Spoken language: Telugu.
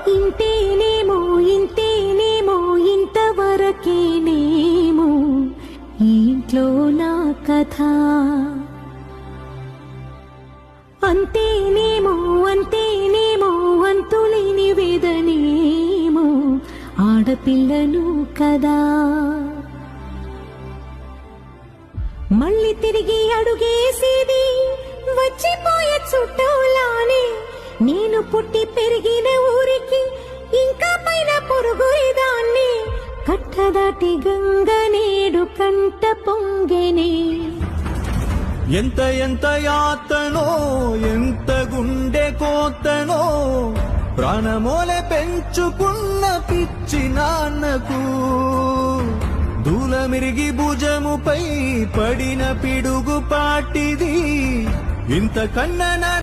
ఇంతేనేమో ఇంతేనేమో ఇంతవరకేనేమో ఇంట్లో నా కథ. అంతేనేమో అంతేనేమో అంతులేని వేదనేమో ఆడపిల్లను కదా. మళ్ళీ తిరిగి అడుగేసేది వచ్చిపోయే చుట్టూలానే. నేను పుట్టి పెరిగిన ఊరికి ఇంకా పైన పొరుగుదాన్ని. కట్టదాటి గంగ నేడు కంట పొంగెనే. ఎంత ఎంత యాతనో ఎంత గుండె కోతనో ప్రాణమోలే పెంచుకున్న పిచ్చి నాన్నకు. దూలమిరిగి భుజముపై పడిన పిడుగు పాటిది ఇంత కన్న